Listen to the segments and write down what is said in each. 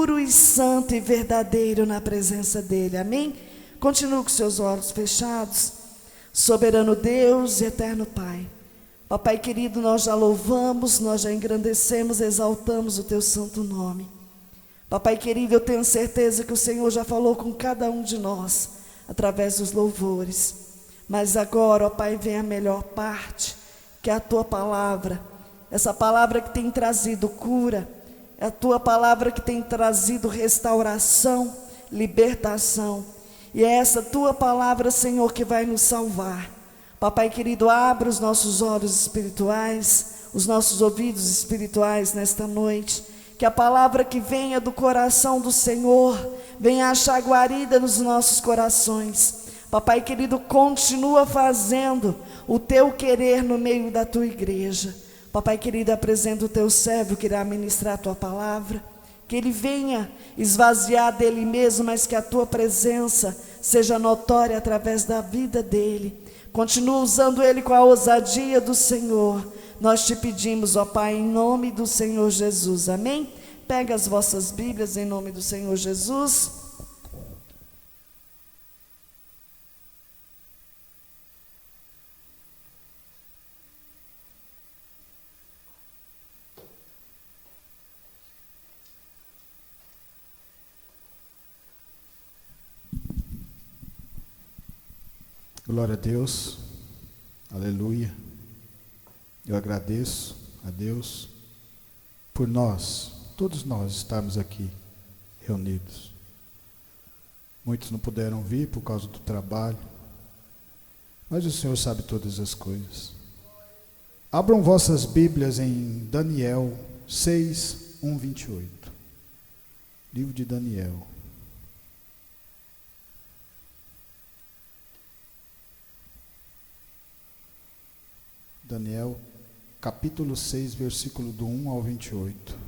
puro e santo e verdadeiro na presença dele. Amém? Continue com seus olhos fechados. Soberano Deus e eterno Pai, papai querido, nós já louvamos, nós já engrandecemos, exaltamos o teu santo nome. Papai querido, eu tenho certeza que o Senhor já falou com cada um de nós através dos louvores, mas agora, ó Pai, vem a melhor parte, que é a tua palavra, essa palavra que tem trazido cura, é a tua palavra que tem trazido restauração, libertação, e é essa tua palavra, Senhor, que vai nos salvar. Papai querido, abra os nossos olhos espirituais, os nossos ouvidos espirituais nesta noite, que a palavra que venha do coração do Senhor venha achar guarida nos nossos corações. Papai querido, continua fazendo o teu querer no meio da tua igreja. Papai querido, apresenta o teu servo que irá ministrar a tua palavra, que ele venha esvaziar dele mesmo, mas que a tua presença seja notória através da vida dele. Continua usando ele com a ousadia do Senhor. Nós te pedimos, ó Pai, em nome do Senhor Jesus, amém? Pega as vossas Bíblias em nome do Senhor Jesus. Glória a Deus, aleluia. Eu agradeço a Deus por nós, todos nós estarmos aqui reunidos. Muitos não puderam vir por causa do trabalho, mas o Senhor sabe todas as coisas. Abram vossas Bíblias em Daniel 6, 1, 28. Livro de Daniel. Daniel, capítulo 6, versículo do 1 ao 28.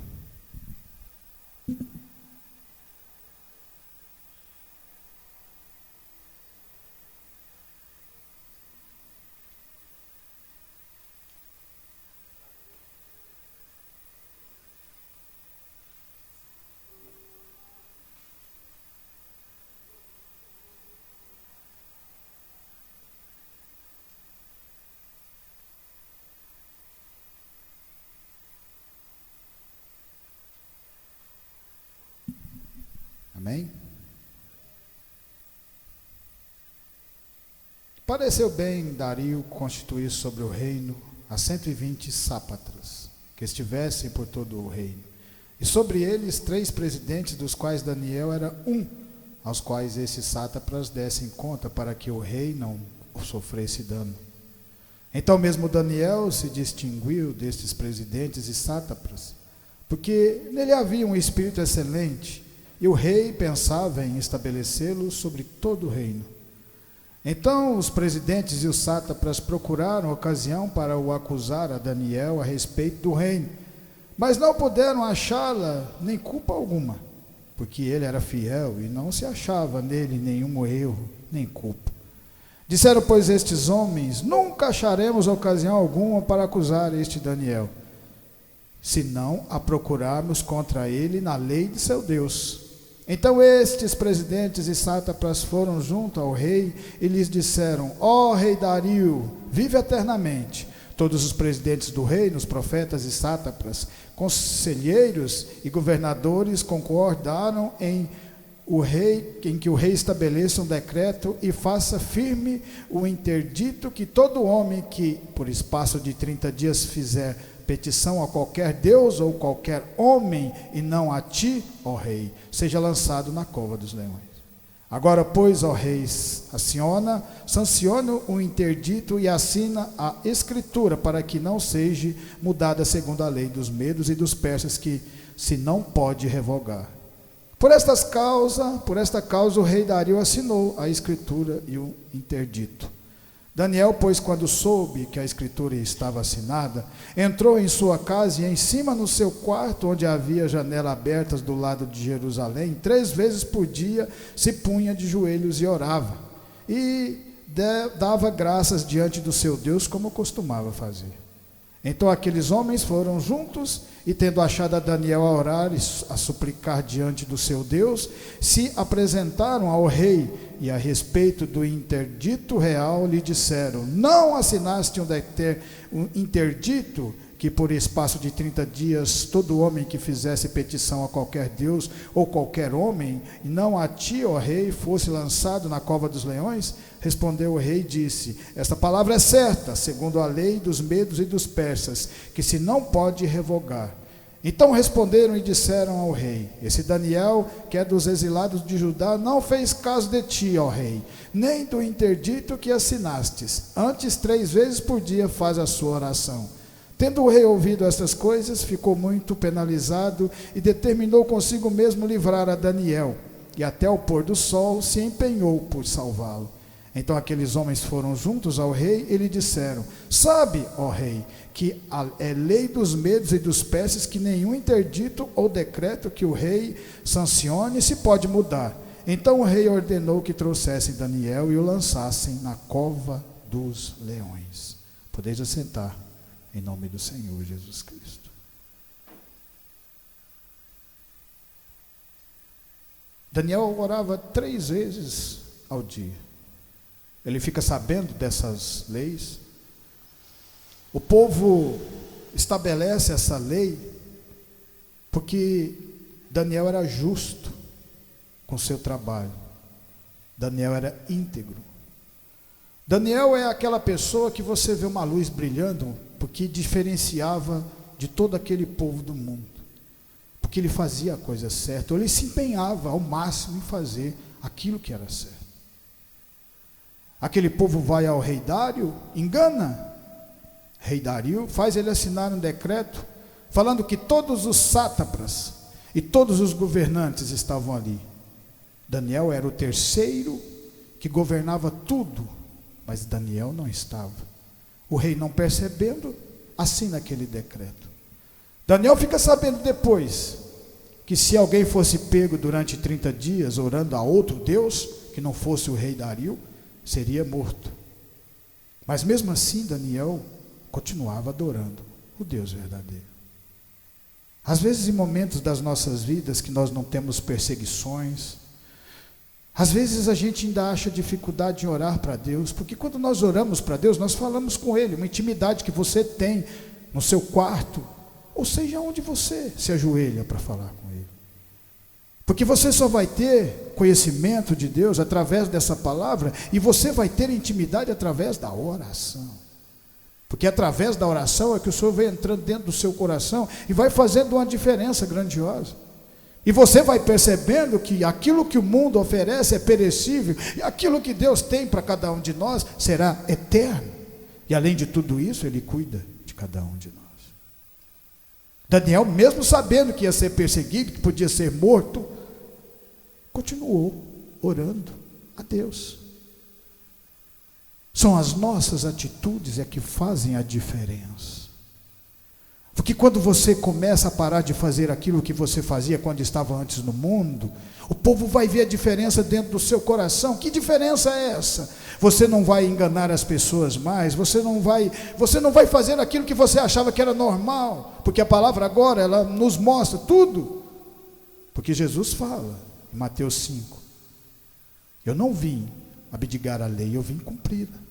Amém? Pareceu bem Dario constituir sobre o reino a 120 sápatras, que estivessem por todo o reino, e sobre eles 3 presidentes, dos quais Daniel era um, aos quais esses sátrapas dessem conta, para que o rei não sofresse dano. Então mesmo Daniel se distinguiu destes presidentes e sátrapas, porque nele havia um espírito excelente, e o rei pensava em estabelecê-lo sobre todo o reino. Então os presidentes e os sátrapas procuraram ocasião para o acusar a Daniel a respeito do reino, mas não puderam achá-la nem culpa alguma, porque ele era fiel e não se achava nele nenhum erro nem culpa. Disseram, pois, estes homens: nunca acharemos ocasião alguma para acusar este Daniel, senão a procurarmos contra ele na lei de seu Deus. Então estes presidentes e sátrapas foram junto ao rei e lhes disseram: ó rei Dario, vive eternamente. Todos os presidentes do reino, os profetas e sátrapas, conselheiros e governadores concordaram em que o rei estabeleça um decreto e faça firme o interdito que todo homem que, por espaço de 30 dias, fizer petição a qualquer Deus ou qualquer homem, e não a ti, ó rei, seja lançado na cova dos leões. Agora, pois, ó rei, sanciona o interdito e assina a escritura, para que não seja mudada segundo a lei dos medos e dos persas, que se não pode revogar. Por esta causa o rei Dario assinou a escritura e o interdito. Daniel, pois, quando soube que a escritura estava assinada, entrou em sua casa e em cima no seu quarto, onde havia janelas abertas do lado de Jerusalém, 3 vezes por dia se punha de joelhos e orava, e dava graças diante do seu Deus, como costumava fazer. Então aqueles homens foram juntos e, tendo achado a Daniel a orar e a suplicar diante do seu Deus, se apresentaram ao rei e, a respeito do interdito real, lhe disseram: não assinaste um interdito que por espaço de 30 dias todo homem que fizesse petição a qualquer Deus ou qualquer homem, e não a ti, ó rei, fosse lançado na cova dos leões? Respondeu o rei e disse: esta palavra é certa, segundo a lei dos medos e dos persas, que se não pode revogar. Então responderam e disseram ao rei: esse Daniel, que é dos exilados de Judá, não fez caso de ti, ó rei, nem do interdito que assinastes. Antes 3 vezes por dia faz a sua oração. Tendo o rei ouvido estas coisas, ficou muito penalizado e determinou consigo mesmo livrar a Daniel, e até o pôr do sol se empenhou por salvá-lo. Então aqueles homens foram juntos ao rei e lhe disseram: sabe, ó rei, que é lei dos medos e dos persas que nenhum interdito ou decreto que o rei sancione se pode mudar. Então o rei ordenou que trouxessem Daniel e o lançassem na cova dos leões. Podeis assentar, em nome do Senhor Jesus Cristo. Daniel orava 3 vezes ao dia. Ele fica sabendo dessas leis. O povo estabelece essa lei porque Daniel era justo com seu trabalho. Daniel era íntegro. Daniel é aquela pessoa que você vê uma luz brilhando, porque diferenciava de todo aquele povo do mundo. Porque ele fazia a coisa certa, ou ele se empenhava ao máximo em fazer aquilo que era certo. Aquele povo vai ao rei Dário, engana rei Dario, faz ele assinar um decreto falando que todos os sátrapas e todos os governantes estavam ali. Daniel era o terceiro que governava tudo, mas Daniel não estava. O rei, não percebendo, assina aquele decreto. Daniel fica sabendo depois que se alguém fosse pego durante 30 dias orando a outro Deus, que não fosse o rei Dario, seria morto. Mas mesmo assim Daniel continuava adorando o Deus verdadeiro. Às vezes, em momentos das nossas vidas que nós não temos perseguições, às vezes a gente ainda acha dificuldade em orar para Deus, porque quando nós oramos para Deus, nós falamos com Ele, uma intimidade que você tem no seu quarto, ou seja, onde você se ajoelha para falar com Ele. Porque você só vai ter conhecimento de Deus através dessa palavra, e você vai ter intimidade através da oração. Porque através da oração é que o Senhor vai entrando dentro do seu coração e vai fazendo uma diferença grandiosa. E você vai percebendo que aquilo que o mundo oferece é perecível, e aquilo que Deus tem para cada um de nós será eterno. E além de tudo isso, Ele cuida de cada um de nós. Daniel, mesmo sabendo que ia ser perseguido, que podia ser morto, continuou orando a Deus. São as nossas atitudes que fazem a diferença. Porque quando você começa a parar de fazer aquilo que você fazia quando estava antes no mundo, o povo vai ver a diferença dentro do seu coração. Que diferença é essa? Você não vai enganar as pessoas mais, você não vai fazer aquilo que você achava que era normal, porque a palavra agora, ela nos mostra tudo. Porque Jesus fala em Mateus 5, eu não vim abdicar a lei, eu vim cumpri-la.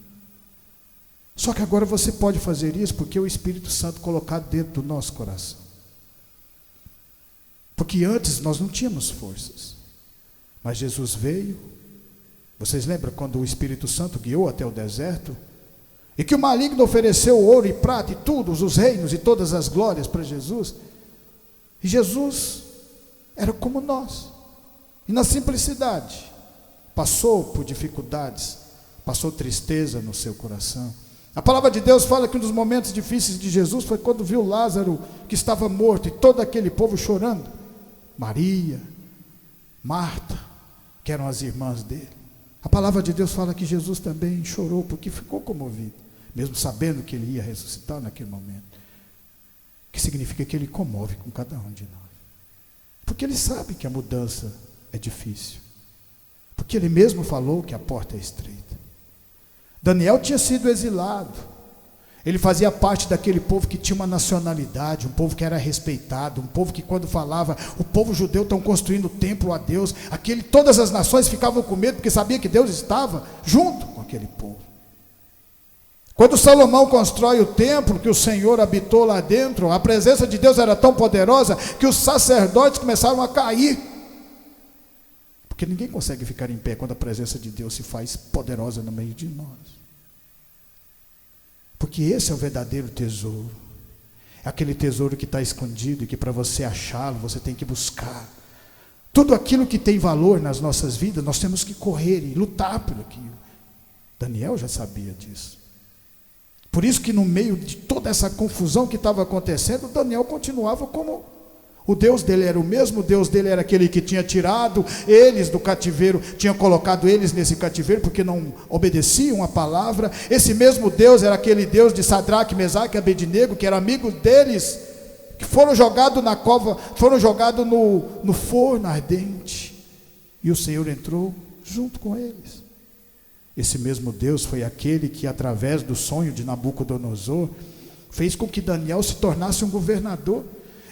Só que agora você pode fazer isso porque o Espírito Santo colocado dentro do nosso coração. Porque antes nós não tínhamos forças, mas Jesus veio. Vocês lembram quando o Espírito Santo guiou até o deserto? E que o maligno ofereceu ouro e prata e tudo, os reinos e todas as glórias para Jesus. E Jesus era como nós. E na simplicidade, passou por dificuldades, passou tristeza no seu coração. A palavra de Deus fala que um dos momentos difíceis de Jesus foi quando viu Lázaro que estava morto e todo aquele povo chorando. Maria, Marta, que eram as irmãs dele. A palavra de Deus fala que Jesus também chorou porque ficou comovido, mesmo sabendo que ele ia ressuscitar naquele momento. Que significa que ele comove com cada um de nós. Porque ele sabe que a mudança é difícil. Porque ele mesmo falou que a porta é estreita. Daniel tinha sido exilado. Ele fazia parte daquele povo que tinha uma nacionalidade, um povo que era respeitado, um povo que quando falava, o povo judeu estão construindo o templo a Deus, todas as nações ficavam com medo, porque sabia que Deus estava junto com aquele povo. Quando Salomão constrói o templo, que o Senhor habitou lá dentro, a presença de Deus era tão poderosa, que os sacerdotes começaram a cair, porque ninguém consegue ficar em pé quando a presença de Deus se faz poderosa no meio de nós. Porque esse é o verdadeiro tesouro. É aquele tesouro que está escondido e que para você achá-lo, você tem que buscar. Tudo aquilo que tem valor nas nossas vidas, nós temos que correr e lutar por aquilo. Daniel já sabia disso. Por isso que no meio de toda essa confusão que estava acontecendo, Daniel continuava como o Deus dele era o mesmo. O Deus dele era aquele que tinha tirado eles do cativeiro, tinha colocado eles nesse cativeiro, porque não obedeciam a palavra. Esse mesmo Deus era aquele Deus de Sadraque, Mesaque e Abednego, que era amigo deles, que foram jogados na cova, foram jogados no forno ardente, e o Senhor entrou junto com eles. Esse mesmo Deus foi aquele que, através do sonho de Nabucodonosor, fez com que Daniel se tornasse um governador.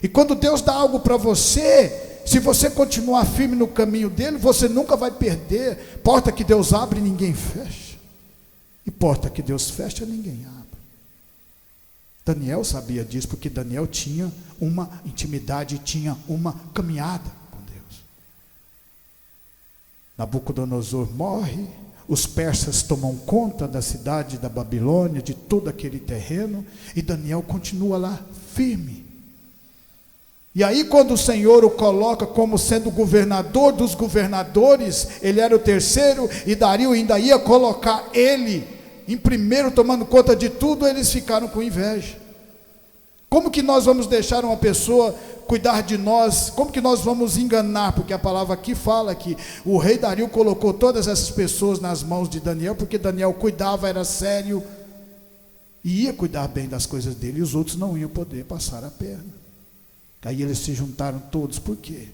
E quando Deus dá algo para você, se você continuar firme no caminho dele, você nunca vai perder. Porta que Deus abre, ninguém fecha. E porta que Deus fecha, ninguém abre. Daniel sabia disso, porque Daniel tinha uma intimidade, tinha uma caminhada com Deus. Nabucodonosor morre, os persas tomam conta da cidade da Babilônia, de todo aquele terreno, e Daniel continua lá firme. E aí, quando o Senhor o coloca como sendo governador dos governadores, ele era o terceiro, e Dario ainda ia colocar ele em primeiro, tomando conta de tudo, eles ficaram com inveja. Como que nós vamos deixar uma pessoa cuidar de nós? Como que nós vamos enganar? Porque a palavra aqui fala que o rei Dario colocou todas essas pessoas nas mãos de Daniel, porque Daniel cuidava, era sério, e ia cuidar bem das coisas dele, e os outros não iam poder passar a perna. Aí eles se juntaram todos. Por quê?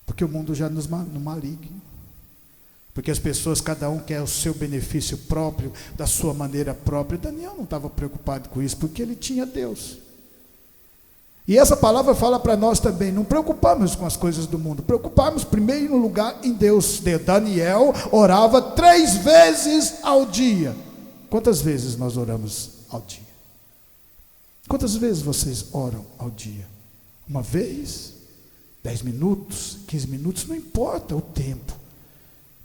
Porque o mundo já no maligno. Porque as pessoas, cada um quer o seu benefício próprio, da sua maneira própria. Daniel não estava preocupado com isso, porque ele tinha Deus. E essa palavra fala para nós também, não preocuparmos com as coisas do mundo, preocuparmos primeiro lugar em Deus. Daniel orava 3 vezes ao dia. Quantas vezes nós oramos ao dia? Quantas vezes vocês oram ao dia? Uma vez, 10 minutos, 15 minutos, não importa o tempo.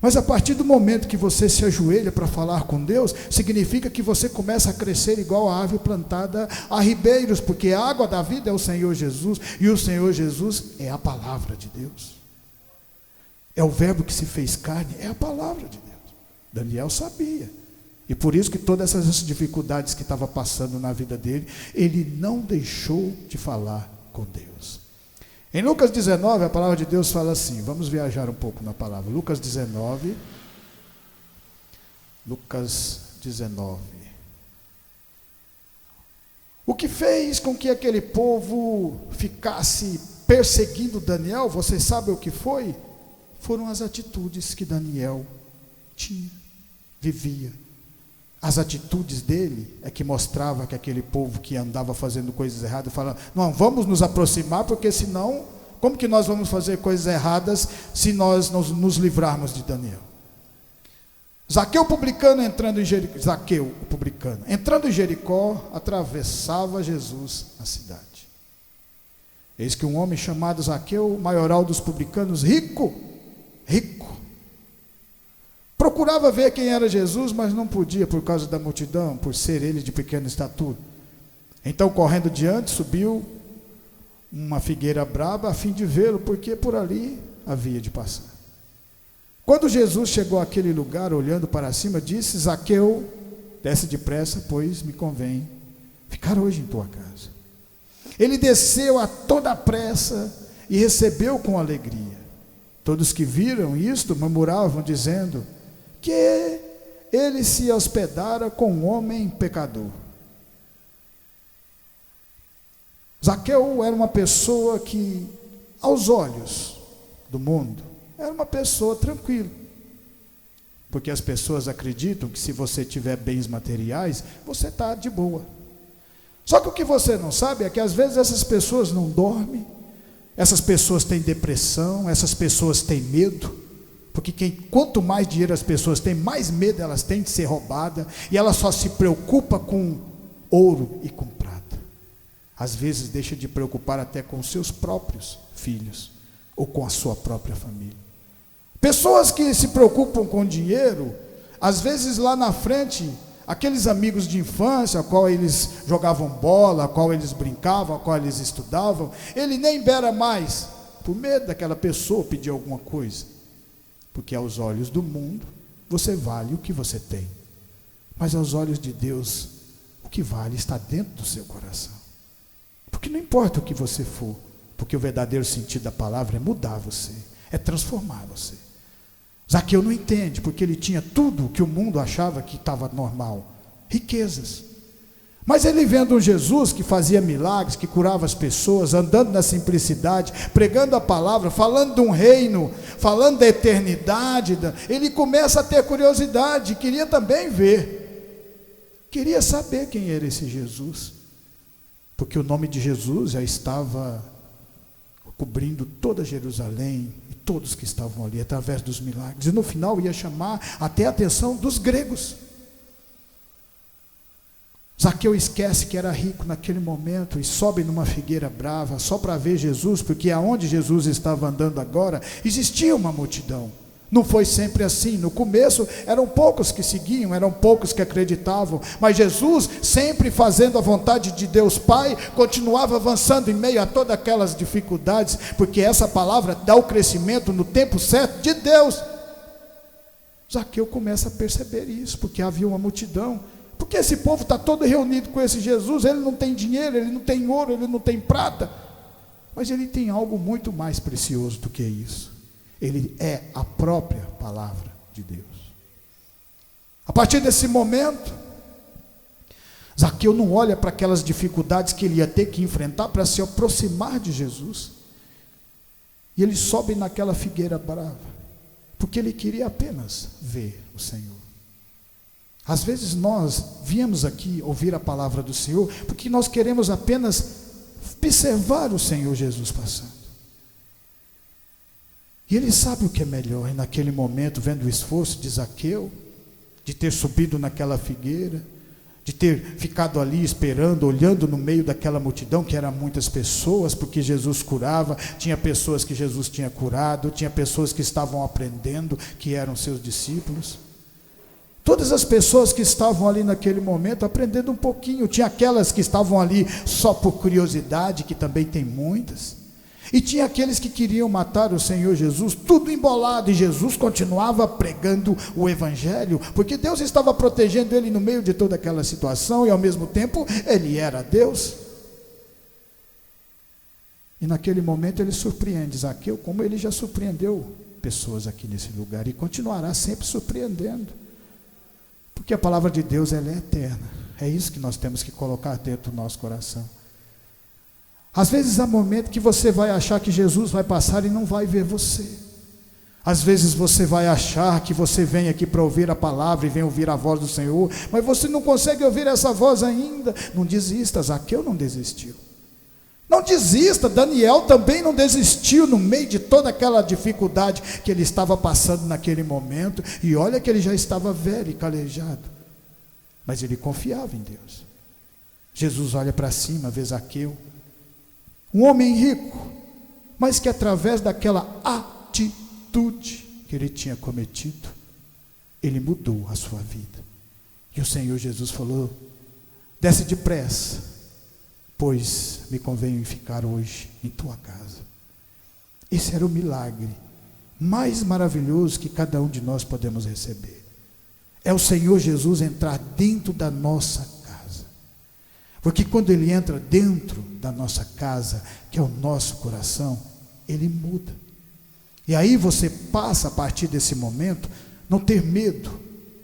Mas a partir do momento que você se ajoelha para falar com Deus, significa que você começa a crescer igual a árvore plantada a ribeiros, porque a água da vida é o Senhor Jesus, e o Senhor Jesus é a palavra de Deus. É o verbo que se fez carne, é a palavra de Deus. Daniel sabia. E por isso que todas essas dificuldades que estava passando na vida dele, ele não deixou de falar com Deus. Em Lucas 19, a palavra de Deus fala assim, vamos viajar um pouco na palavra. Lucas 19. O que fez com que aquele povo ficasse perseguindo Daniel, vocês sabem o que foi? Foram as atitudes que Daniel tinha, vivia. As atitudes dele é que mostrava que aquele povo que andava fazendo coisas erradas, falava, não, vamos nos aproximar, porque senão, como que nós vamos fazer coisas erradas se nós nos livrarmos de Daniel? Zaqueu o publicano entrando em Jericó, atravessava Jesus a cidade. Eis que um homem chamado Zaqueu, maioral dos publicanos, rico, procurava ver quem era Jesus, mas não podia por causa da multidão, por ser ele de pequena estatura. Então, correndo diante, subiu uma figueira braba a fim de vê-lo, porque por ali havia de passar. Quando Jesus chegou àquele lugar, olhando para cima, disse, Zaqueu, desce depressa, pois me convém ficar hoje em tua casa. Ele desceu a toda pressa e recebeu com alegria. Todos que viram isto murmuravam, dizendo que ele se hospedara com um homem pecador. Zaqueu era uma pessoa que, aos olhos do mundo, era uma pessoa tranquila, Porque as pessoas acreditam que se você tiver bens materiais, você está de boa. Só que o que você não sabe é que às vezes essas pessoas não dormem, essas pessoas têm depressão, essas pessoas têm medo, porque quanto mais dinheiro as pessoas têm, mais medo elas têm de ser roubadas, e ela só se preocupa com ouro e com prata. Às vezes deixa de preocupar até com os seus próprios filhos, ou com a sua própria família. Pessoas que se preocupam com dinheiro, às vezes lá na frente, aqueles amigos de infância, a qual eles jogavam bola, a qual eles brincavam, a qual eles estudavam, ele nem beira mais, por medo daquela pessoa pedir alguma coisa. Porque aos olhos do mundo, você vale o que você tem. Mas aos olhos de Deus, o que vale está dentro do seu coração. Porque não importa o que você for, porque o verdadeiro sentido da palavra é mudar você, é transformar você. Zaqueu não entende, porque ele tinha tudo que o mundo achava que estava normal, riquezas. Mas ele vendo um Jesus que fazia milagres, que curava as pessoas, andando na simplicidade, pregando a palavra, falando de um reino, falando da eternidade, ele começa a ter curiosidade, queria também ver, queria saber quem era esse Jesus, porque o nome de Jesus já estava cobrindo toda Jerusalém, e todos que estavam ali, através dos milagres, e no final ia chamar até a atenção dos gregos. Zaqueu esquece que era rico naquele momento, e sobe numa figueira brava, só para ver Jesus, porque aonde Jesus estava andando agora, existia uma multidão. Não foi sempre assim, no começo eram poucos que seguiam, eram poucos que acreditavam, mas Jesus, sempre fazendo a vontade de Deus Pai, continuava avançando em meio a todas aquelas dificuldades, porque essa palavra dá o crescimento no tempo certo de Deus. Zaqueu começa a perceber isso, porque havia uma multidão, porque esse povo está todo reunido com esse Jesus, ele não tem dinheiro, ele não tem ouro, ele não tem prata, mas ele tem algo muito mais precioso do que isso. Ele é a própria palavra de Deus. A partir desse momento, Zaqueu não olha para aquelas dificuldades que ele ia ter que enfrentar para se aproximar de Jesus, e ele sobe naquela figueira brava, porque ele queria apenas ver o Senhor. Às vezes nós viemos aqui ouvir a palavra do Senhor, porque nós queremos apenas observar o Senhor Jesus passando. E ele sabe o que é melhor, e naquele momento, vendo o esforço de Zaqueu, de ter subido naquela figueira, de ter ficado ali esperando, olhando no meio daquela multidão, que eram muitas pessoas, porque Jesus curava, tinha pessoas que Jesus tinha curado, tinha pessoas que estavam aprendendo, que eram seus discípulos. Todas as pessoas que estavam ali naquele momento, aprendendo um pouquinho, tinha aquelas que estavam ali só por curiosidade, que também tem muitas, e tinha aqueles que queriam matar o Senhor Jesus, tudo embolado, e Jesus continuava pregando o Evangelho, porque Deus estava protegendo ele no meio de toda aquela situação, e ao mesmo tempo, ele era Deus. E naquele momento ele surpreende Zaqueu, como ele já surpreendeu pessoas aqui nesse lugar, e continuará sempre surpreendendo, porque a palavra de Deus, ela é eterna. É isso que nós temos que colocar dentro do nosso coração. Às vezes há momentos que você vai achar que Jesus vai passar e não vai ver você. Às vezes você vai achar que você vem aqui para ouvir a palavra e vem ouvir a voz do Senhor, mas você não consegue ouvir essa voz ainda. Não desista, Zaqueu não desistiu. Não desista, Daniel também não desistiu no meio de toda aquela dificuldade que ele estava passando naquele momento. E olha que ele já estava velho e calejado, mas ele confiava em Deus. Jesus olha para cima, vê Zaqueu, um homem rico, mas que através daquela atitude que ele tinha cometido, ele mudou a sua vida. E o Senhor Jesus falou: desce depressa, pois me convém ficar hoje em tua casa. Esse era o milagre mais maravilhoso que cada um de nós podemos receber. É o Senhor Jesus entrar dentro da nossa casa. Porque quando Ele entra dentro da nossa casa, que é o nosso coração, Ele muda. E aí você passa, a partir desse momento, não ter medo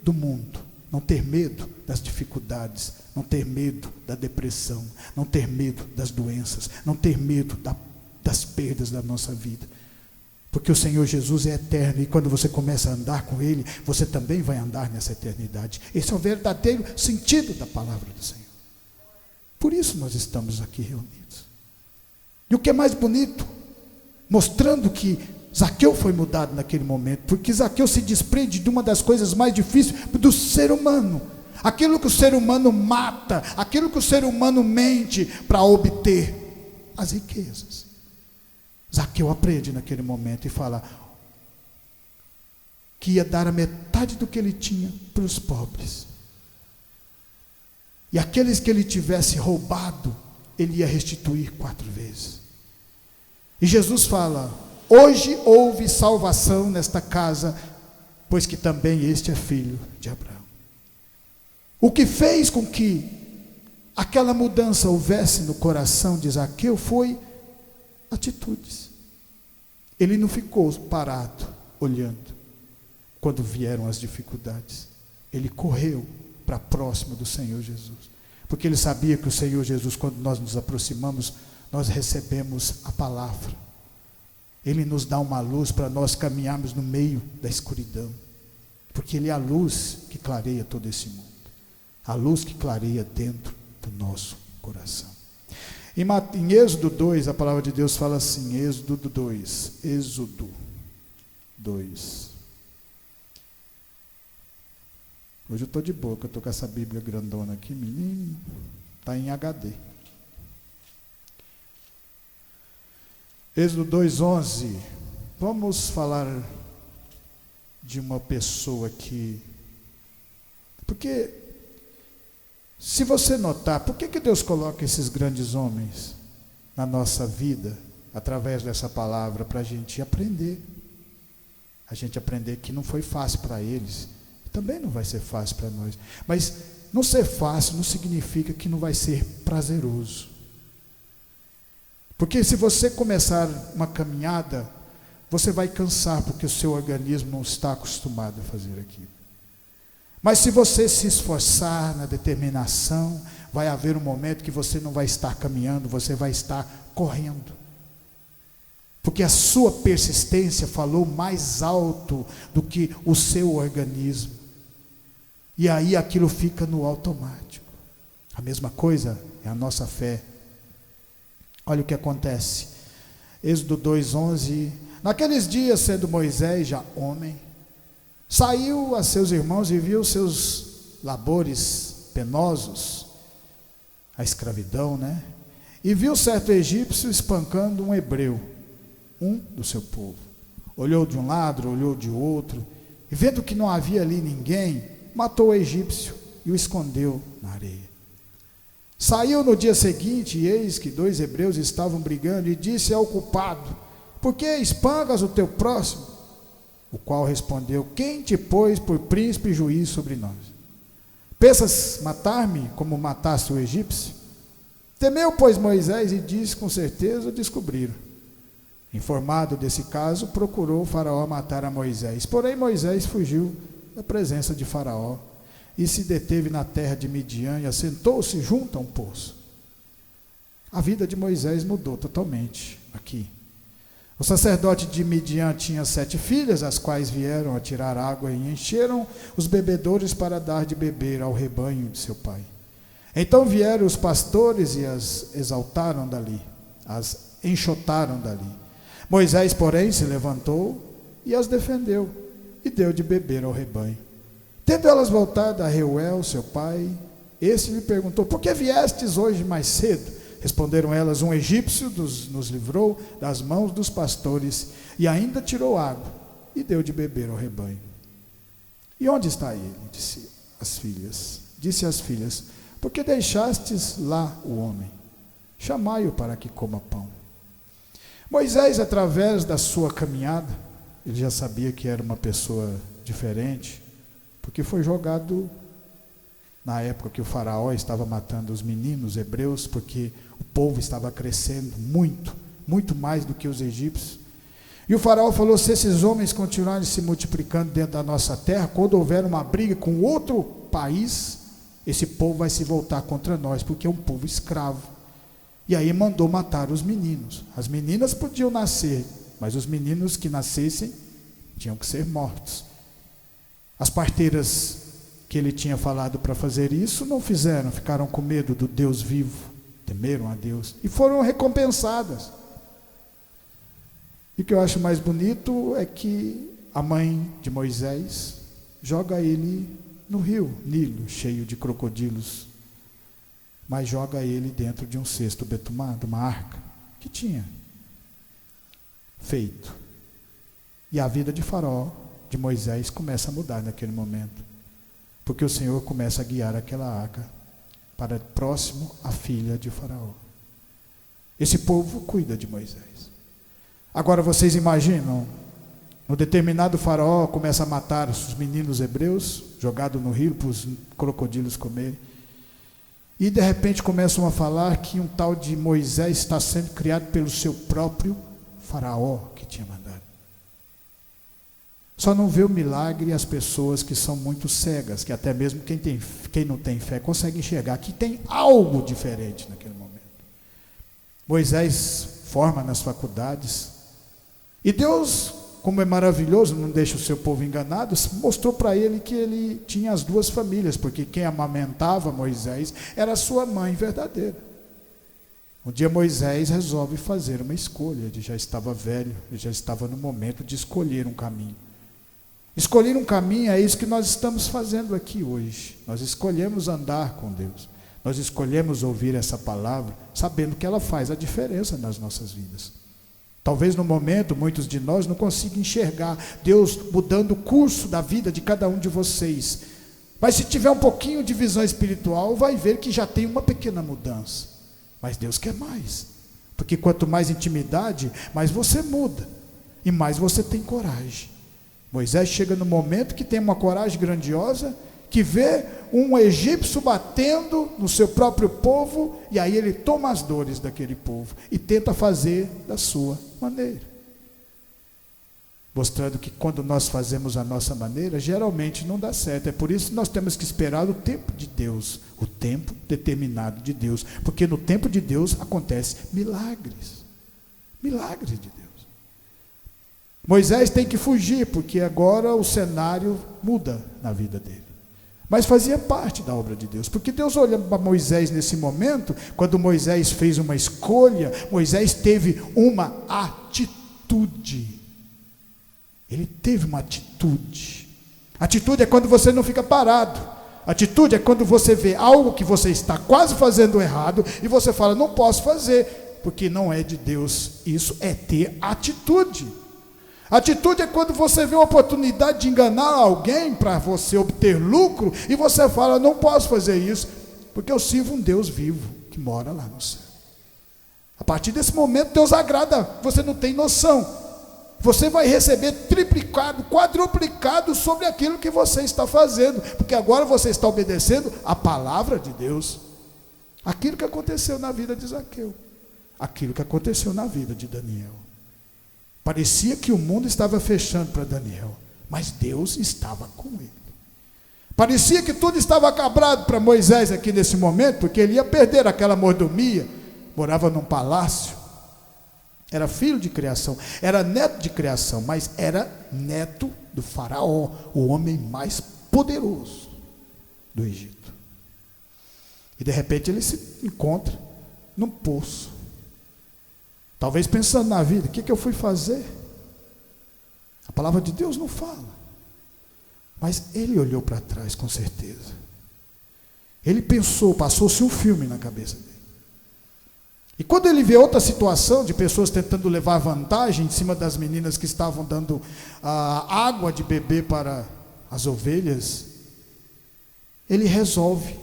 do mundo, não ter medo das dificuldades, não ter medo da depressão, não ter medo das doenças, não ter medo das perdas da nossa vida. Porque o Senhor Jesus é eterno, e quando você começa a andar com Ele, você também vai andar nessa eternidade. Esse é o verdadeiro sentido da palavra do Senhor. Por isso nós estamos aqui reunidos. E o que é mais bonito, mostrando que Zaqueu foi mudado naquele momento, porque Zaqueu se desprende de uma das coisas mais difíceis do ser humano, aquilo que o ser humano mata, aquilo que o ser humano mente para obter, as riquezas. Zaqueu aprende naquele momento e fala que ia dar a metade do que ele tinha para os pobres, e aqueles que ele tivesse roubado, ele ia restituir 4 vezes. E Jesus fala: hoje houve salvação nesta casa, pois que também este é filho de Abraão. O que fez com que aquela mudança houvesse no coração de Zaqueu foi atitudes. Ele não ficou parado, olhando, quando vieram as dificuldades. Ele correu para próximo do Senhor Jesus, porque ele sabia que o Senhor Jesus, quando nós nos aproximamos, nós recebemos a palavra. Ele nos dá uma luz para nós caminharmos no meio da escuridão, porque Ele é a luz que clareia todo esse mundo, a luz que clareia dentro do nosso coração. Em Êxodo 2, a palavra de Deus fala assim, Êxodo 2, hoje eu estou de boca, eu estou com essa Bíblia grandona aqui, menino, está em HD. Êxodo 2:11, vamos falar de uma pessoa que, porque se você notar, por que Deus coloca esses grandes homens na nossa vida, através dessa palavra, para a gente aprender que não foi fácil para eles, também não vai ser fácil para nós, mas não ser fácil não significa que não vai ser prazeroso. Porque se você começar uma caminhada, você vai cansar, porque o seu organismo não está acostumado a fazer aquilo. Mas se você se esforçar na determinação, vai haver um momento que você não vai estar caminhando, você vai estar correndo. Porque a sua persistência falou mais alto do que o seu organismo. E aí aquilo fica no automático. A mesma coisa é a nossa fé. Olha o que acontece, Êxodo 2:11, naqueles dias, sendo Moisés já homem, saiu a seus irmãos e viu seus labores penosos, a escravidão, né? E viu certo egípcio espancando um hebreu, um do seu povo. Olhou de um lado, olhou de outro, e vendo que não havia ali ninguém, matou o egípcio e o escondeu na areia. Saiu no dia seguinte, e eis que 2 hebreus estavam brigando, e disse ao culpado: por que espancas o teu próximo? O qual respondeu: quem te pôs por príncipe e juiz sobre nós? Pensas matar-me como mataste o egípcio? Temeu, pois, Moisés, e disse: com certeza o descobriram. Informado desse caso, procurou Faraó matar a Moisés. Porém Moisés fugiu da presença de Faraó, e se deteve na terra de Midian, e assentou-se junto a um poço. A vida de Moisés mudou totalmente aqui. O sacerdote de Midian tinha 7 filhas, as quais vieram a tirar água e encheram os bebedouros para dar de beber ao rebanho de seu pai. Então vieram os pastores e as exaltaram dali, as enxotaram dali. Moisés, porém, se levantou e as defendeu, e deu de beber ao rebanho. Tendo elas voltado a Reuel, seu pai, este lhe perguntou: por que viestes hoje mais cedo? Responderam elas: um egípcio nos livrou das mãos dos pastores, e ainda tirou água, e deu de beber ao rebanho. E onde está ele? Disse às filhas: por que deixastes lá o homem? Chamai-o para que coma pão. Moisés, através da sua caminhada, ele já sabia que era uma pessoa diferente, porque foi jogado na época que o faraó estava matando os meninos hebreus, porque o povo estava crescendo muito, muito mais do que os egípcios. E o faraó falou: se esses homens continuarem se multiplicando dentro da nossa terra, quando houver uma briga com outro país, esse povo vai se voltar contra nós, porque é um povo escravo. E aí mandou matar os meninos. As meninas podiam nascer mas os meninos que nascessem tinham que ser mortos. As parteiras que ele tinha falado para fazer isso não fizeram, ficaram com medo do Deus vivo, temeram a Deus e foram recompensadas. E o que eu acho mais bonito é que a mãe de Moisés joga ele no rio Nilo, cheio de crocodilos, mas joga ele dentro de um cesto betumado, uma arca que tinha feito. E a vida de Faraó, de Moisés, começa a mudar naquele momento, porque o Senhor começa a guiar aquela arca para próximo à filha de Faraó. Esse povo cuida de Moisés. Agora vocês imaginam, um determinado Faraó começa a matar os meninos hebreus, jogado no rio para os crocodilos comerem, e de repente começam a falar que um tal de Moisés está sendo criado pelo seu próprio Faraó que tinha mandado. Só não vê o milagre as pessoas que são muito cegas, que até mesmo quem não tem fé consegue enxergar que tem algo diferente naquele momento. Moisés forma nas faculdades, e Deus, como é maravilhoso, não deixa o seu povo enganado, mostrou para ele que ele tinha as duas famílias, porque quem amamentava Moisés era a sua mãe verdadeira. Um dia Moisés resolve fazer uma escolha, ele já estava velho, ele já estava no momento de escolher um caminho. Escolher um caminho é isso que nós estamos fazendo aqui hoje. Nós escolhemos andar com Deus, nós escolhemos ouvir essa palavra, sabendo que ela faz a diferença nas nossas vidas. Talvez no momento, muitos de nós não consigam enxergar Deus mudando o curso da vida de cada um de vocês. Mas se tiver um pouquinho de visão espiritual, vai ver que já tem uma pequena mudança. Mas Deus quer mais. Porque quanto mais intimidade, mais você muda. E mais você tem coragem. Moisés chega no momento que tem uma coragem grandiosa, que vê um egípcio batendo no seu próprio povo, e aí ele toma as dores daquele povo e tenta fazer da sua maneira, mostrando que quando nós fazemos a nossa maneira, geralmente não dá certo. É por isso que nós temos que esperar o tempo de Deus, o tempo determinado de Deus, porque no tempo de Deus acontecem milagres de Deus. Moisés tem que fugir, porque agora o cenário muda na vida dele. Mas fazia parte da obra de Deus, porque Deus olha para Moisés nesse momento, quando Moisés fez uma escolha, Moisés teve uma atitude. Ele teve uma atitude. Atitude é quando você não fica parado. Atitude é quando você vê algo que você está quase fazendo errado, e você fala, não posso fazer, porque não é de Deus. Isso é ter atitude. Atitude é quando você vê uma oportunidade de enganar alguém para você obter lucro, e você fala, não posso fazer isso, porque eu sirvo um Deus vivo, que mora lá no céu. A partir desse momento, Deus agrada, você não tem noção. Você vai receber triplicado, quadruplicado sobre aquilo que você está fazendo, porque agora você está obedecendo a palavra de Deus. Aquilo que aconteceu na vida de Zaqueu, aquilo que aconteceu na vida de Daniel. Parecia que o mundo estava fechando para Daniel, mas Deus estava com ele. Parecia que tudo estava acabado para Moisés aqui nesse momento, porque ele ia perder aquela mordomia. Morava num palácio, era filho de criação, era neto de criação, mas era neto do faraó, o homem mais poderoso do Egito. E de repente ele se encontra num poço, talvez pensando na vida, o que eu fui fazer? A palavra de Deus não fala, mas ele olhou para trás com certeza. Ele pensou, passou-se um filme na cabeça dele. E quando ele vê outra situação de pessoas tentando levar vantagem em cima das meninas que estavam dando água de beber para as ovelhas, ele resolve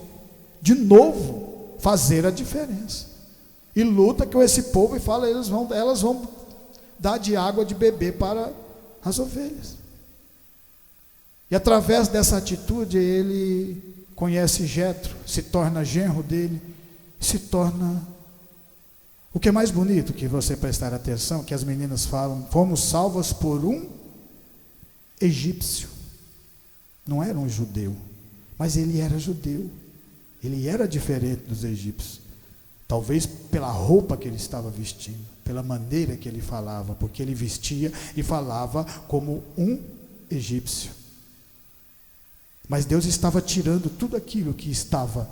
de novo fazer a diferença. E luta com esse povo e fala, elas vão dar de água de beber para as ovelhas. E através dessa atitude ele conhece Jetro, se torna genro dele, se torna... O que é mais bonito que você prestar atenção, que as meninas falam, fomos salvas por um egípcio. Não era um judeu, mas ele era judeu. Ele era diferente dos egípcios. Talvez pela roupa que ele estava vestindo, pela maneira que ele falava, porque ele vestia e falava como um egípcio. Mas Deus estava tirando tudo aquilo que estava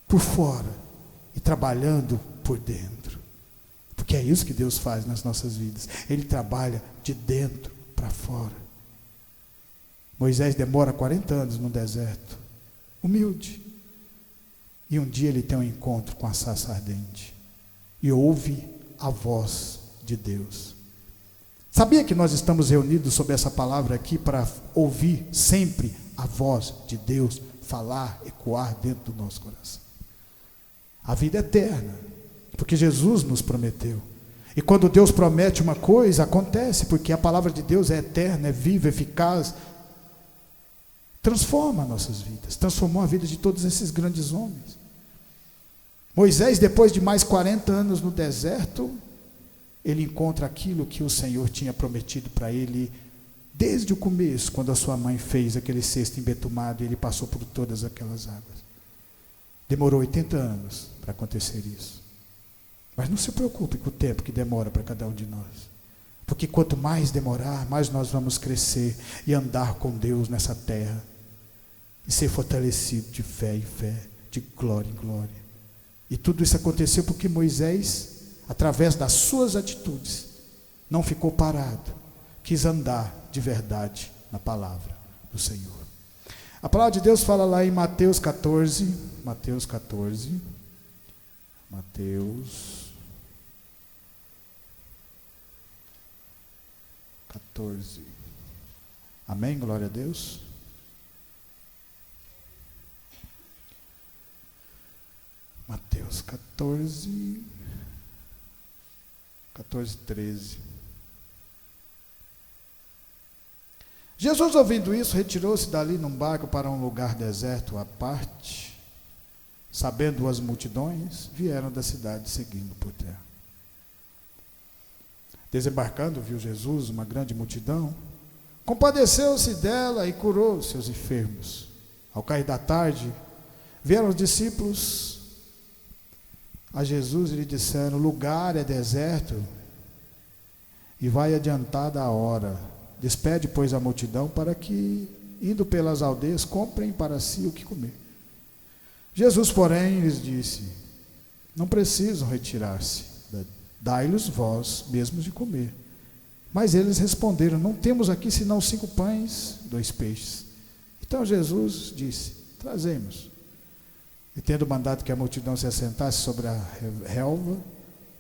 por fora e trabalhando por dentro. Porque é isso que Deus faz nas nossas vidas. Ele trabalha de dentro para fora. Moisés demora 40 anos no deserto, humilde. E um dia ele tem um encontro com a sarça ardente e ouve a voz de Deus. Sabia que nós estamos reunidos sob essa palavra aqui para ouvir sempre a voz de Deus falar, ecoar dentro do nosso coração? A vida eterna, porque Jesus nos prometeu. E quando Deus promete uma coisa, acontece, porque a palavra de Deus é eterna, é viva, eficaz, transforma nossas vidas, transformou a vida de todos esses grandes homens. Moisés, depois de mais 40 anos no deserto, ele encontra aquilo que o Senhor tinha prometido para ele desde o começo, quando a sua mãe fez aquele cesto embetumado e ele passou por todas aquelas águas. Demorou 80 anos para acontecer isso. Mas não se preocupe com o tempo que demora para cada um de nós, porque quanto mais demorar, mais nós vamos crescer e andar com Deus nessa terra e ser fortalecido de fé em fé, de glória em glória. E tudo isso aconteceu porque Moisés, através das suas atitudes, não ficou parado, quis andar de verdade na palavra do Senhor. A palavra de Deus fala lá em Mateus 14, Mateus 14, amém? Glória a Deus. Mateus 14, 13. Jesus, ouvindo isso, retirou-se dali num barco para um lugar deserto à parte. Sabendo as multidões, vieram da cidade seguindo por terra. Desembarcando, viu Jesus uma grande multidão, compadeceu-se dela e curou seus enfermos. Ao cair da tarde, vieram os discípulos a Jesus e lhe disseram: o lugar é deserto e vai adiantada a hora. Despede, pois, a multidão para que, indo pelas aldeias, comprem para si o que comer. Jesus, porém, lhes disse: não precisam retirar-se, dai-lhes vós mesmos de comer. Mas eles responderam: não temos aqui senão 5 pães, 2 peixes. Então Jesus disse: trazemos. E tendo mandado que a multidão se assentasse sobre a relva,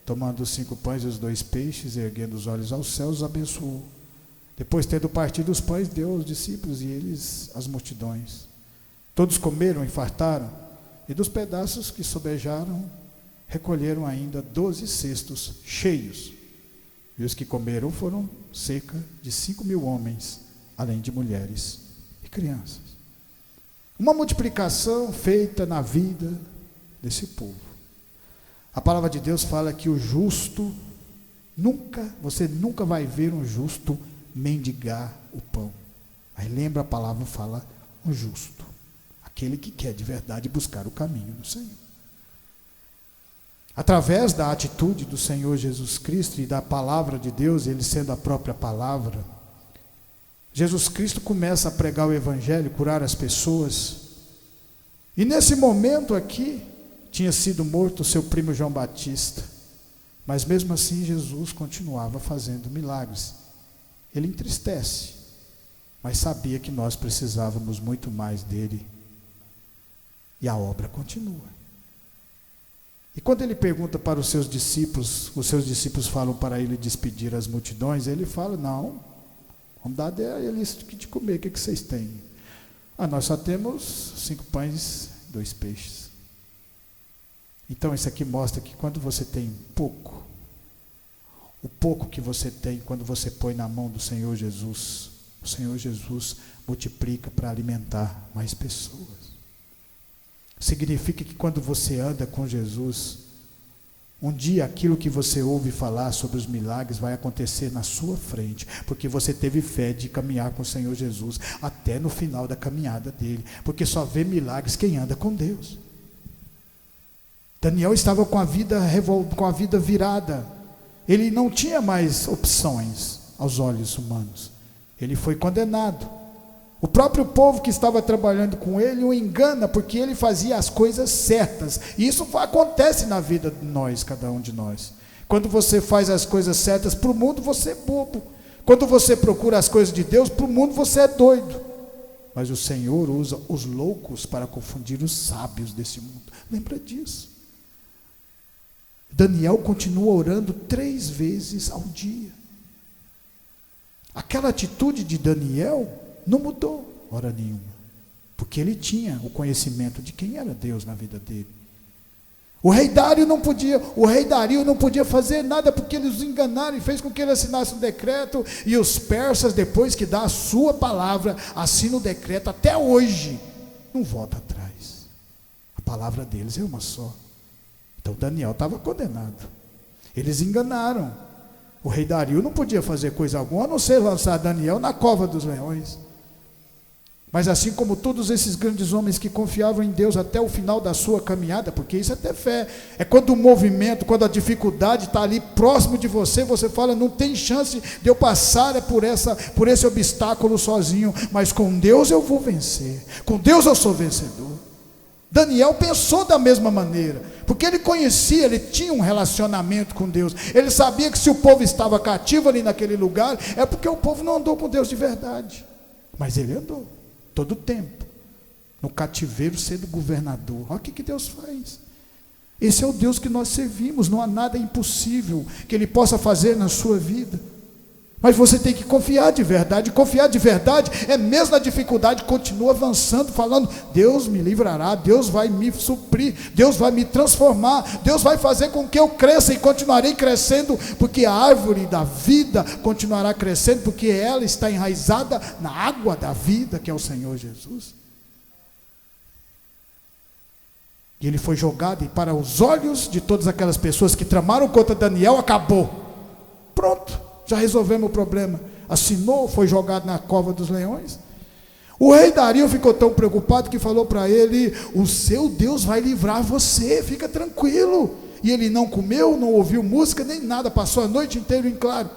tomando os 5 pães e os 2 peixes, e erguendo os olhos aos céus, os abençoou. Depois, tendo partido os pães, deu aos discípulos e eles às multidões. Todos comeram e fartaram, e dos pedaços que sobejaram, recolheram ainda 12 cestos cheios. E os que comeram foram cerca de 5.000 homens, além de mulheres e crianças. Uma multiplicação feita na vida desse povo. A palavra de Deus fala que o justo, você nunca vai ver um justo mendigar o pão. Aí lembra, a palavra fala o justo, aquele que quer de verdade buscar o caminho do Senhor. Através da atitude do Senhor Jesus Cristo e da palavra de Deus, Ele sendo a própria palavra, Jesus Cristo começa a pregar o Evangelho, curar as pessoas. E nesse momento aqui, tinha sido morto o seu primo João Batista, mas mesmo assim Jesus continuava fazendo milagres. Ele entristece, mas sabia que nós precisávamos muito mais dele, e a obra continua. E quando ele pergunta para os seus discípulos falam para ele despedir as multidões, ele fala: não, vamos dar a eles de comer, o que vocês têm? Nós só temos 5 pães e 2 peixes. Então isso aqui mostra que quando você tem pouco, o pouco que você tem, quando você põe na mão do Senhor Jesus, o Senhor Jesus multiplica para alimentar mais pessoas. Significa que quando você anda com Jesus, um dia aquilo que você ouve falar sobre os milagres vai acontecer na sua frente, porque você teve fé de caminhar com o Senhor Jesus até no final da caminhada dele, porque só vê milagres quem anda com Deus. Daniel estava com a vida virada. Ele não tinha mais opções aos olhos humanos. Ele foi condenado. O próprio povo que estava trabalhando com ele o engana, porque ele fazia as coisas certas. E isso acontece na vida de nós, cada um de nós. Quando você faz as coisas certas para o mundo, você é bobo. Quando você procura as coisas de Deus, para o mundo você é doido. Mas o Senhor usa os loucos para confundir os sábios desse mundo. Lembra disso. Daniel continua orando 3 vezes ao dia. Aquela atitude de Daniel não mudou hora nenhuma, porque ele tinha o conhecimento de quem era Deus na vida dele. O rei Dário não podia fazer nada, porque eles o enganaram e fez com que ele assinasse um decreto, e os persas, depois que dá a sua palavra, assinam o decreto, até hoje não volta atrás. A palavra deles é uma só. Então Daniel estava condenado. Eles enganaram. O rei Dário não podia fazer coisa alguma, a não ser lançar Daniel na cova dos leões. Mas assim como todos esses grandes homens que confiavam em Deus até o final da sua caminhada, porque isso é ter fé, é quando o movimento, quando a dificuldade está ali próximo de você, você fala, não tem chance de eu passar por esse obstáculo sozinho, mas com Deus eu vou vencer, com Deus eu sou vencedor. Daniel pensou da mesma maneira, porque ele conhecia, ele tinha um relacionamento com Deus, ele sabia que se o povo estava cativo ali naquele lugar, é porque o povo não andou com Deus de verdade, mas ele andou. Todo o tempo, no cativeiro, sendo governador. Olha o que Deus faz. Esse é o Deus que nós servimos. Não há nada impossível que Ele possa fazer na sua vida. Mas você tem que confiar de verdade. Confiar de verdade é mesmo na dificuldade, continua avançando, falando, Deus me livrará, Deus vai me suprir, Deus vai me transformar, Deus vai fazer com que eu cresça e continuarei crescendo, porque a árvore da vida continuará crescendo, porque ela está enraizada na água da vida, que é o Senhor Jesus. E ele foi jogado, e para os olhos de todas aquelas pessoas que tramaram contra Daniel, acabou. Pronto. Já resolvemos o problema. Assinou, foi jogado na cova dos leões. O rei Dario ficou tão preocupado que falou para ele, o seu Deus vai livrar você, fica tranquilo. E ele não comeu, não ouviu música, nem nada, passou a noite inteira em claro.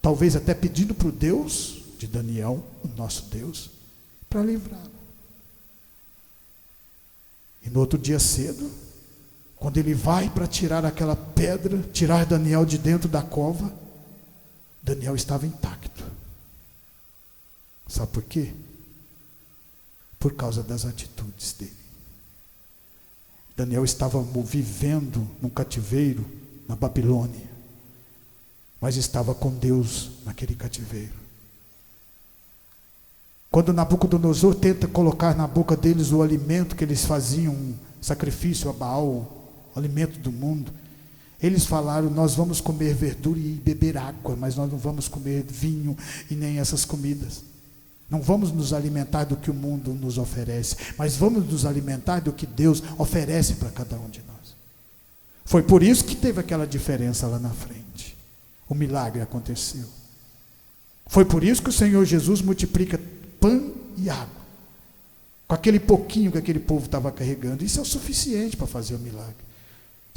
Talvez até pedindo para o Deus de Daniel, o nosso Deus, para livrá-lo. E no outro dia cedo, quando ele vai para tirar aquela pedra, tirar Daniel de dentro da cova, Daniel estava intacto. Sabe por quê? Por causa das atitudes dele. Daniel estava vivendo num cativeiro na Babilônia, mas estava com Deus naquele cativeiro. Quando Nabucodonosor tenta colocar na boca deles o alimento que eles faziam, um sacrifício a Baal, o alimento do mundo, eles falaram, nós vamos comer verdura e beber água, mas nós não vamos comer vinho e nem essas comidas. Não vamos nos alimentar do que o mundo nos oferece, mas vamos nos alimentar do que Deus oferece para cada um de nós. Foi por isso que teve aquela diferença lá na frente. O milagre aconteceu. Foi por isso que o Senhor Jesus multiplica pão e água, com aquele pouquinho que aquele povo estava carregando. Isso é o suficiente para fazer o milagre.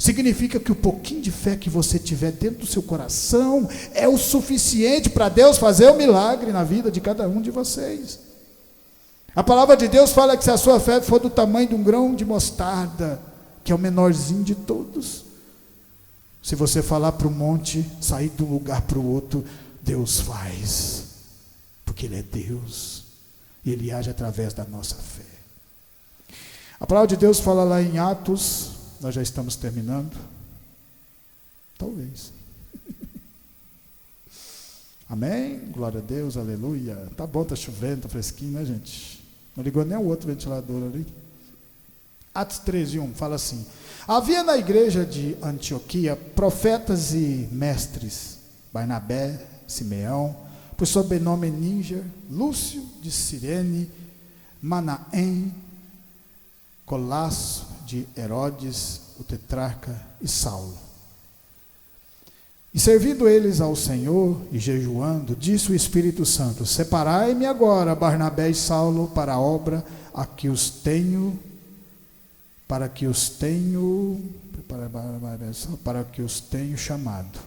Significa que o pouquinho de fé que você tiver dentro do seu coração é o suficiente para Deus fazer o milagre na vida de cada um de vocês. A palavra de Deus fala que se a sua fé for do tamanho de um grão de mostarda, que é o menorzinho de todos, se você falar para o monte, sair de um lugar para o outro, Deus faz, porque Ele é Deus, e Ele age através da nossa fé. A palavra de Deus fala lá em Atos, nós já estamos terminando, talvez, amém, glória a Deus, aleluia, tá bom, tá chovendo, tá fresquinho, né gente, não ligou nem o outro ventilador ali. Atos 13:1 fala assim, havia na igreja de Antioquia profetas e mestres, Barnabé, Simeão, por sobrenome Níger, Lúcio de Cirene, Manaém, Colasso de Herodes, o tetrarca, e Saulo. E servindo eles ao Senhor e jejuando, disse o Espírito Santo, separai-me agora Barnabé e Saulo para a obra a que os tenho para que os tenho chamado.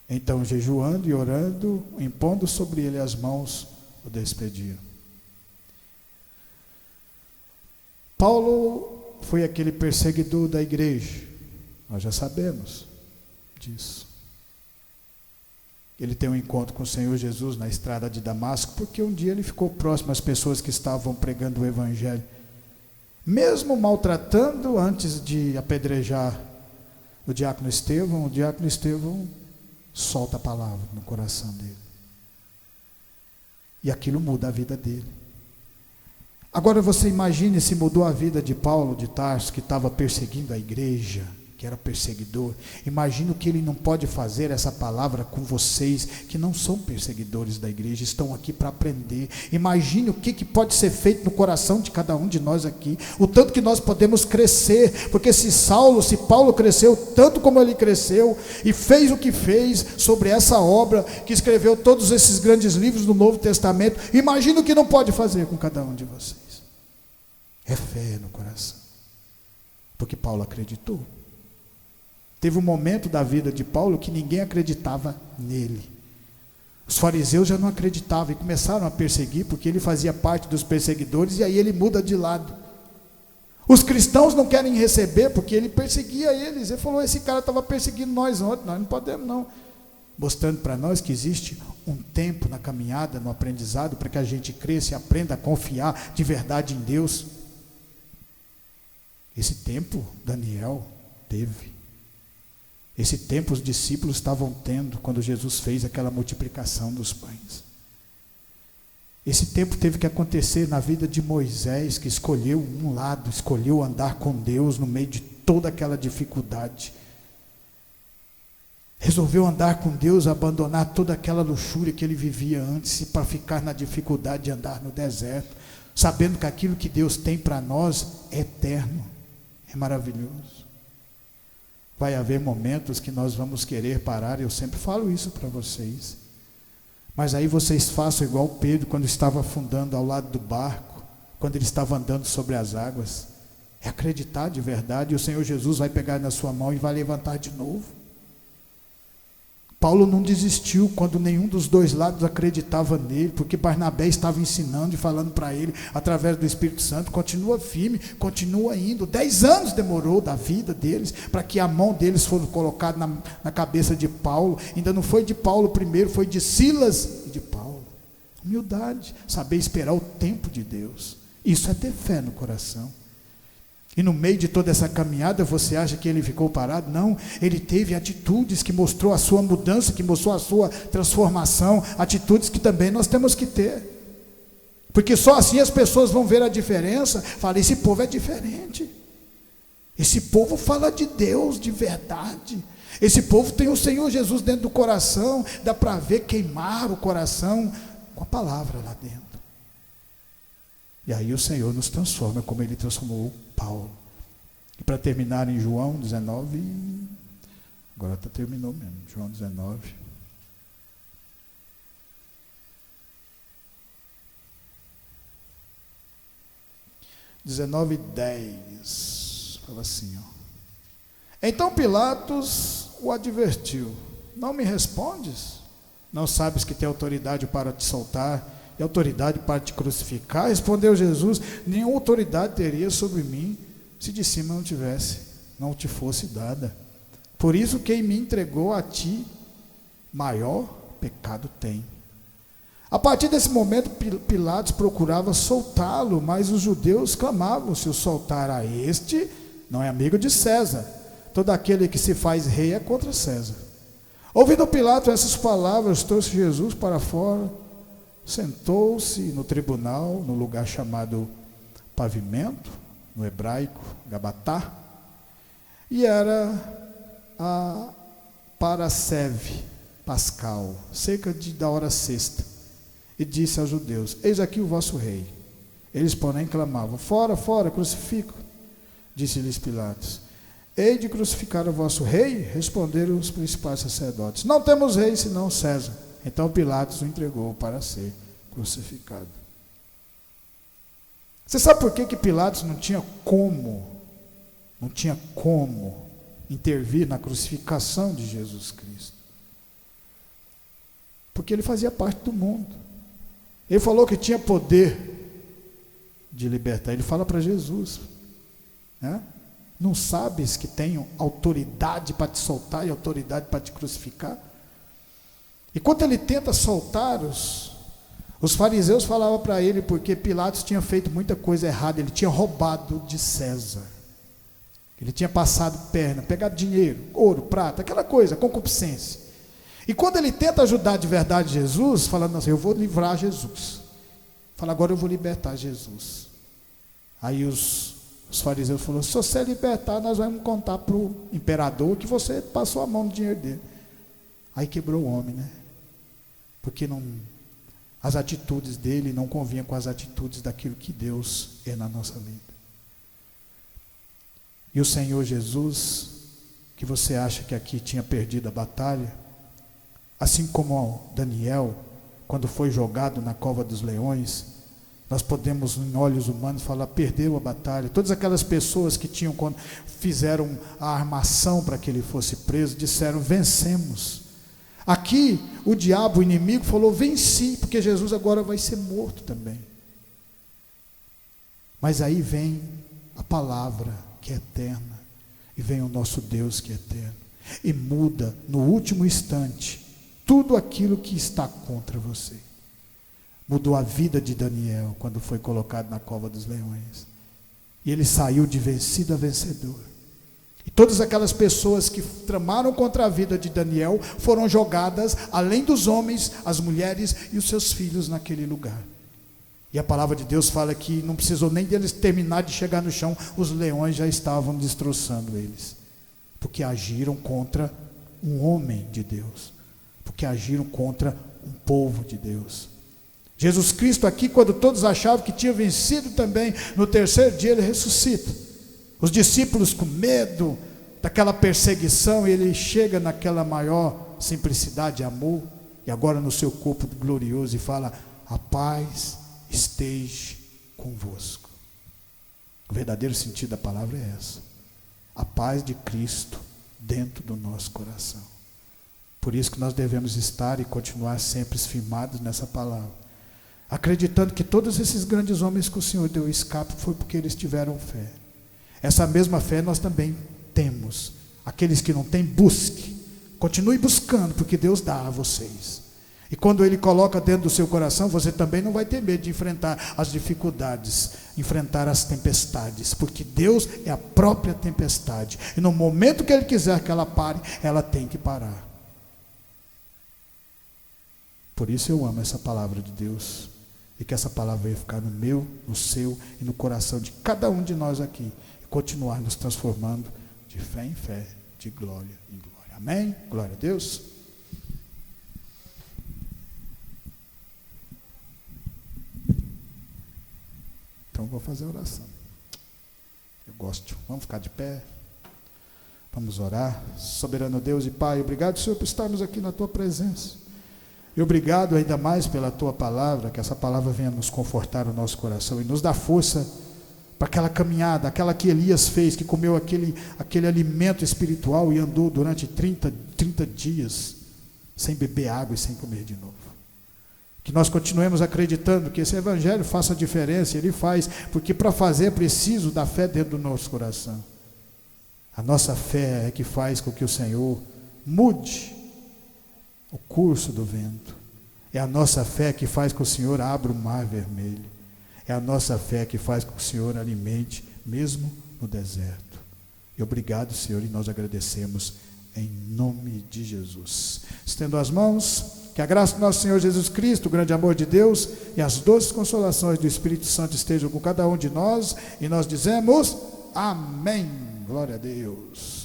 Então, jejuando e orando, impondo sobre ele as mãos, o despediram. Paulo foi aquele perseguidor da igreja, nós já sabemos disso. Ele tem um encontro com o Senhor Jesus na estrada de Damasco, porque um dia ele ficou próximo às pessoas que estavam pregando o evangelho, mesmo maltratando antes de apedrejar o diácono Estevão solta a palavra no coração dele. E aquilo muda a vida dele. Agora você imagine se mudou a vida de Paulo de Tarso, que estava perseguindo a igreja, que era perseguidor. Imagina o que ele não pode fazer essa palavra com vocês, que não são perseguidores da igreja, estão aqui para aprender. Imagine o que pode ser feito no coração de cada um de nós aqui, o tanto que nós podemos crescer, porque se Paulo cresceu tanto como ele cresceu, e fez o que fez sobre essa obra, que escreveu todos esses grandes livros do Novo Testamento, imagine o que não pode fazer com cada um de vocês. É fé no coração, porque Paulo acreditou. Teve um momento da vida de Paulo que ninguém acreditava nele. Os fariseus já não acreditavam e começaram a perseguir, porque ele fazia parte dos perseguidores, e aí ele muda de lado. Os cristãos não querem receber, porque ele perseguia eles. Ele falou, esse cara estava perseguindo nós ontem, nós não podemos não. Mostrando para nós que existe um tempo na caminhada, no aprendizado, para que a gente cresça e aprenda a confiar de verdade em Deus. Esse tempo Daniel teve. Esse tempo os discípulos estavam tendo quando Jesus fez aquela multiplicação dos pães. Esse tempo teve que acontecer na vida de Moisés, que escolheu um lado, escolheu andar com Deus no meio de toda aquela dificuldade. Resolveu andar com Deus, abandonar toda aquela luxúria que ele vivia antes, e para ficar na dificuldade de andar no deserto, sabendo que aquilo que Deus tem para nós é eterno, é maravilhoso. Vai haver momentos que nós vamos querer parar, eu sempre falo isso para vocês, mas aí vocês façam igual Pedro, quando estava afundando ao lado do barco, quando ele estava andando sobre as águas, é acreditar de verdade, e o Senhor Jesus vai pegar na sua mão e vai levantar de novo. Paulo não desistiu quando nenhum dos dois lados acreditava nele, porque Barnabé estava ensinando e falando para ele, através do Espírito Santo, continua firme, continua indo. 10 anos demorou da vida deles, para que a mão deles fosse colocada na cabeça de Paulo. Ainda não foi de Paulo primeiro, foi de Silas e de Paulo. Humildade, saber esperar o tempo de Deus, isso é ter fé no coração. E no meio de toda essa caminhada, você acha que ele ficou parado? Não, ele teve atitudes que mostrou a sua mudança, que mostrou a sua transformação, atitudes que também nós temos que ter, porque só assim as pessoas vão ver a diferença. Fala, esse povo é diferente, esse povo fala de Deus de verdade, esse povo tem o Senhor Jesus dentro do coração, dá para ver queimar o coração com a palavra lá dentro. E aí o Senhor nos transforma, como ele transformou Paulo. E para terminar em João 19, agora terminou mesmo, João 19. (19, 10) fala assim, ó. Então Pilatos o advertiu, não me respondes? Não sabes que tem autoridade para te soltar e autoridade para te crucificar? Respondeu Jesus, nenhuma autoridade teria sobre mim, se de cima não te fosse dada. Por isso quem me entregou a ti, maior pecado tem. A partir desse momento, Pilatos procurava soltá-lo, mas os judeus clamavam, se o soltar a este, não é amigo de César. Todo aquele que se faz rei é contra César. Ouvindo Pilatos essas palavras, trouxe Jesus para fora, sentou-se no tribunal, no lugar chamado Pavimento, no hebraico, Gabatá, e era a Parasceve Pascal, cerca da hora sexta, e disse aos judeus, eis aqui o vosso rei. Eles, porém, clamavam, fora, fora, crucifica. Disse-lhes Pilatos, hei de crucificar o vosso rei? Responderam os principais sacerdotes, não temos rei senão César. Então Pilatos o entregou para ser crucificado. Você sabe por que Pilatos não tinha como não tinha como intervir na crucificação de Jesus Cristo, porque ele fazia parte do mundo. Ele falou que tinha poder de libertar. Ele fala para Jesus, né? Não sabes que tenho autoridade para te soltar e autoridade para te crucificar? E quando ele tenta soltar os fariseus falavam para ele, porque Pilatos tinha feito muita coisa errada, ele tinha roubado de César, ele tinha passado perna, pegado dinheiro, ouro, prata, aquela coisa, concupiscência. E quando ele tenta ajudar de verdade Jesus, falando assim, eu vou livrar Jesus, fala, agora eu vou libertar Jesus. Aí os fariseus falaram, se você libertar, nós vamos contar para o imperador que você passou a mão no dinheiro dele. Aí quebrou o homem, né? Porque as atitudes dele não convinham com as atitudes daquilo que Deus é na nossa vida. E o Senhor Jesus, que você acha que aqui tinha perdido a batalha, assim como Daniel, quando foi jogado na cova dos leões, nós podemos, em olhos humanos, falar, perdeu a batalha. Todas aquelas pessoas que fizeram a armação para que ele fosse preso, disseram, vencemos. Aqui, o diabo, o inimigo, falou, venci, porque Jesus agora vai ser morto também. Mas aí vem a palavra, que é eterna, e vem o nosso Deus, que é eterno, e muda, no último instante, tudo aquilo que está contra você. Mudou a vida de Daniel quando foi colocado na cova dos leões. E ele saiu de vencido a vencedor. E todas aquelas pessoas que tramaram contra a vida de Daniel foram jogadas, além dos homens, as mulheres e os seus filhos naquele lugar. E a palavra de Deus fala que não precisou nem deles terminar de chegar no chão, os leões já estavam destroçando eles. Porque agiram contra um homem de Deus. Porque agiram contra um povo de Deus. Jesus Cristo aqui, quando todos achavam que tinha vencido também, no terceiro dia ele ressuscita. Os discípulos com medo daquela perseguição, ele chega naquela maior simplicidade e amor, e agora no seu corpo glorioso, e fala, a paz esteja convosco. O verdadeiro sentido da palavra é essa, a paz de Cristo dentro do nosso coração. Por isso que nós devemos estar e continuar sempre firmados nessa palavra, acreditando que todos esses grandes homens que o Senhor deu escape foi porque eles tiveram fé. Essa mesma fé nós também temos. Aqueles que não têm, busque, continue buscando, porque Deus dá a vocês. E quando Ele coloca dentro do seu coração, você também não vai ter medo de enfrentar as dificuldades, enfrentar as tempestades, porque Deus é a própria tempestade, e no momento que Ele quiser que ela pare, ela tem que parar. Por isso eu amo essa palavra de Deus, e que essa palavra venha ficar no meu, no seu e no coração de cada um de nós aqui, e continuar nos transformando de fé em fé, de glória em glória. Amém? Glória a Deus. Então vou fazer a oração. Eu gosto. Vamos ficar de pé. Vamos orar. Soberano Deus e Pai, obrigado, Senhor, por estarmos aqui na Tua presença. E obrigado ainda mais pela Tua palavra, que essa palavra venha nos confortar o nosso coração e nos dar força para aquela caminhada, aquela que Elias fez, que comeu aquele alimento espiritual e andou durante 30 dias sem beber água e sem comer de novo. Que nós continuemos acreditando que esse evangelho faça diferença, ele faz, porque para fazer é preciso da fé dentro do nosso coração. A nossa fé é que faz com que o Senhor mude o curso do vento. É a nossa fé que faz com que o Senhor abra o mar vermelho. É a nossa fé que faz com que o Senhor alimente, mesmo no deserto. E obrigado, Senhor, e nós agradecemos em nome de Jesus. Estendo as mãos. Que a graça do nosso Senhor Jesus Cristo, o grande amor de Deus e as doces consolações do Espírito Santo estejam com cada um de nós. E nós dizemos amém. Glória a Deus.